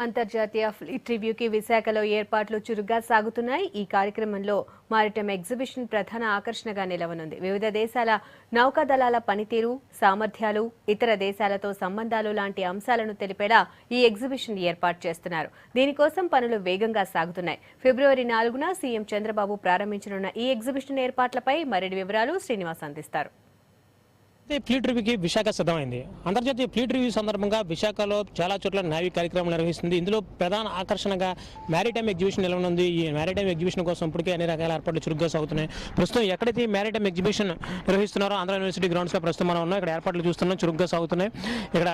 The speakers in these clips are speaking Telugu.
అంతర్జాతీయ ఫ్లీట్ రివ్యూకి విశాఖలో ఏర్పాట్లు చురుగ్గా సాగుతున్నాయి. ఈ కార్యక్రమంలో మారిటైమ్ ఎగ్జిబిషన్ ప్రధాన ఆకర్షణగా నిలవనుంది. వివిధ దేశాల నౌకాదళాల పనితీరు, సామర్థ్యాలు, ఇతర దేశాలతో సంబంధాలు లాంటి అంశాలను తెలిపేలా ఈ ఎగ్జిబిషన్ ఏర్పాటు చేస్తున్నారు. దీనికోసం పనులు వేగంగా సాగుతున్నాయి. ఫిబ్రవరి 4న సీఎం చంద్రబాబు ప్రారంభించనున్న ఈ ఎగ్జిబిషన్ ఏర్పాట్లపై మరిన్ని వివరాలు శ్రీనివాస్ అందిస్తారు. ఫ్లీట్ రివ్యూకి విశాఖ సిద్ధమైంది. అంతర్జాతీయ ఫ్లీట్ రివ్యూ సందర్భంగా విశాఖలో చాలా చోట్ల నేవీ కార్యక్రమాలు నిర్వహిస్తుంది. ఇందులో ప్రధాన ఆకర్షణగా మ్యారిటైమ్ ఎగ్జిబిషన్ నిలవనుంది. ఈ మ్యారిటైమ్ ఎగ్జిబిషన్ కోసం ఇప్పటికే అన్ని రకాల ఏర్పాట్లు చురుగ్గా సాగుతున్నాయి. ప్రస్తుతం ఎక్కడైతే మ్యారిటైమ్ ఎగ్జిబిషన్ నిర్వహిస్తున్నారో ఆంధ్ర యూనివర్సిటీ గ్రౌండ్స్లో ప్రస్తుతం మనం ఉన్నాం. ఇక్కడ ఏర్పాట్లు చూస్తున్నాం, చురుగ్గా సాగుతున్నాయి. ఇక్కడ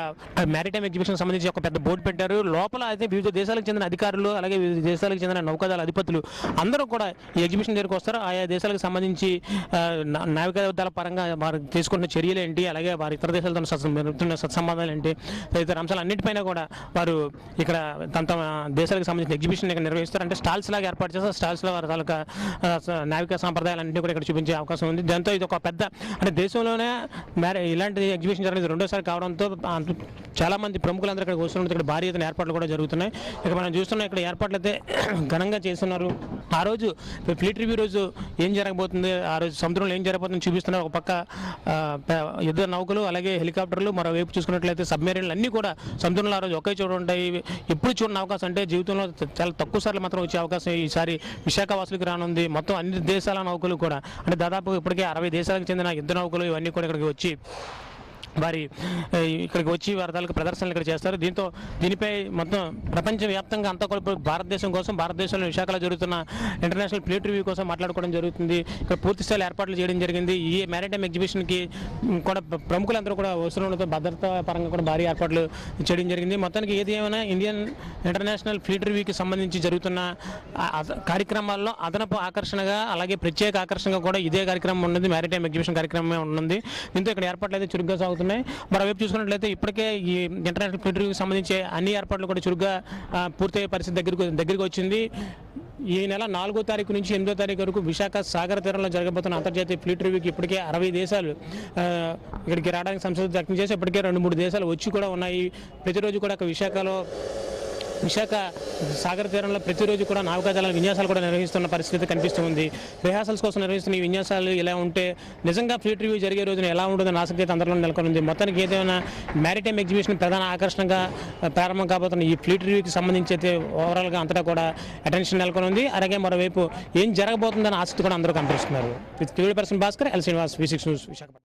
మ్యారిటైమ్ ఎగ్జిబిషన్ సంబంధించి ఒక పెద్ద బోర్డు పెట్టారు. లోపల అయితే వివిధ దేశాలకు చెందిన అధికారులు, అలాగే వివిధ దేశాలకు చెందిన నౌకాదళ అధిపతులు అందరూ కూడా ఈ ఎగ్జిబిషన్ దగ్గరకు వస్తారు. ఆయా దేశాలకు సంబంధించి నావికాదళ పరంగా వారు తీసుకుంటున్న చర్యలు ఏంటి, అలాగే వారి ఇతర దేశాలతో సత్సంబంధాలు ఏంటి, తదితర అంశాలు అన్నింటిపైన కూడా వారు ఇక్కడ తమ దేశాలకు సంబంధించిన ఎగ్జిబిషన్ ఇక్కడ నిర్వహిస్తారు. అంటే స్టాల్స్ లాగా ఏర్పాటు చేస్తారు. స్టాల్స్లో వారి తాలూకా నావికా సాంప్రదాయాలన్నింటినీ కూడా ఇక్కడ చూపించే అవకాశం ఉంది. దాంతో ఇది ఒక పెద్ద అంటే దేశంలోనే ఇలాంటి ఎగ్జిబిషన్ జరిగింది రెండోసారి కావడంతో చాలామంది ప్రముఖులందరూ ఇక్కడికి వస్తున్నారు. ఇక్కడ భారీ ఎత్తున ఏర్పాట్లు కూడా జరుగుతున్నాయి. ఇక మనం చూస్తున్నాం ఇక్కడ ఏర్పాట్లు అయితే ఘనంగా చేస్తున్నారు. ఆ రోజు ఫ్లీట్ రివ్యూ రోజు ఏం జరగబోతుంది, ఆ రోజు సముద్రంలో ఏం జరగబోతుందని చూపిస్తున్నారు. ఒక పక్క యుద్ధ నౌకలు, అలాగే హెలికాప్టర్లు, మరోవైపు చూసుకున్నట్లయితే సబ్మెరీన్లు అన్నీ కూడా సముద్రంలో ఆ రోజు ఒకే చోట ఉంటాయి. ఎప్పుడు చూడని అవకాశం, అంటే జీవితంలో చాలా తక్కువ సార్లు మాత్రం వచ్చే అవకాశం ఈసారి విశాఖ వాసులకు రానుంది. మొత్తం అన్ని దేశాల నౌకలు కూడా, అంటే దాదాపు ఇప్పటికే 60 దేశాలకు చెందిన యుద్ధ నౌకలు ఇవన్నీ కూడా ఇక్కడికి వచ్చి ఇక్కడికి వచ్చి వారి తాలూకు ప్రదర్శనలు ఇక్కడ చేస్తారు. దీనిపై మొత్తం ప్రపంచవ్యాప్తంగా అంతా కూడా భారతదేశం కోసం, భారతదేశంలో విశాఖలో జరుగుతున్న ఇంటర్నేషనల్ ఫ్లీట్ రివ్యూ కోసం మాట్లాడుకోవడం జరుగుతుంది. ఇక్కడ పూర్తి స్థాయిలో ఏర్పాట్లు చేయడం జరిగింది. ఈ మ్యారిటైమ్ ఎగ్జిబిషన్కి కూడా ప్రముఖులందరూ కూడా వస్తువులతో భద్రతా పరంగా కూడా భారీ ఏర్పాట్లు చేయడం జరిగింది. మొత్తానికి ఏది ఏమైనా ఇండియన్ ఇంటర్నేషనల్ ఫ్లీట్ రివ్యూకి సంబంధించి జరుగుతున్న కార్యక్రమాల్లో అదనపు ఆకర్షణగా, అలాగే ప్రత్యేక ఆకర్షణగా కూడా ఇదే కార్యక్రమం ఉన్నది. మ్యారిటైమ్ ఎగ్జిబిషన్ కార్యక్రమమే ఉన్నది. దీంతో ఇక్కడ ఏర్పాట్లు అయితే చురుగ్గా సాగుతున్నాయి. మరోవైపు చూసుకున్నట్లయితే ఇప్పటికే ఈ ఇంటర్నేషనల్ ఫ్లీట్ రివ్యూకి సంబంధించి అన్ని ఏర్పాట్లు కూడా చురుగ్గా పూర్తయ్యే పరిస్థితి దగ్గరికి వచ్చింది. ఈ నెల 4వ తారీఖు నుంచి 8వ తారీఖు వరకు విశాఖ సాగర తీరంలో జరగబోతున్న అంతర్జాతీయ ఫ్లీట్ రివ్యూకి ఇప్పటికే 60 దేశాలు ఇక్కడికి రావడానికి సంసిద్ధత వ్యక్తం చేసి ఇప్పటికే 2-3 దేశాలు వచ్చి కూడా ఉన్నాయి. ప్రతిరోజు కూడా విశాఖ సాగర తీరంలో ప్రతిరోజు కూడా నావికాదళ విన్యాసాలు కూడా నిర్వహిస్తున్న పరిస్థితి కనిపిస్తుంది. రిహార్సల్స్ కోసం నిర్వహిస్తున్న ఈ విన్యాసాలు ఇలా ఉంటే నిజంగా ఫ్లీట్ రివ్యూ జరిగే రోజున ఎలా ఉంటుందని ఆసక్తి అయితే అందరిలో నెలకొంది. మొత్తానికి ఏదైనా మ్యారిటైమ్ ఎగ్జిబిషన్ ప్రధాన ఆకర్షణగా ప్రారంభం కాబోతున్న ఈ ఫ్లీట్ రివ్యూకి సంబంధించి అయితే ఓవరాల్గా అంతటా కూడా అటెన్షన్ నెలకొంది. అలాగే మరోవైపు ఏం జరగబోతుందని ఆసక్తి కూడా అందరూ కనిపిస్తున్నారు. With person Bhaskar, L Srinivas, V6 news, Visakhapatnam.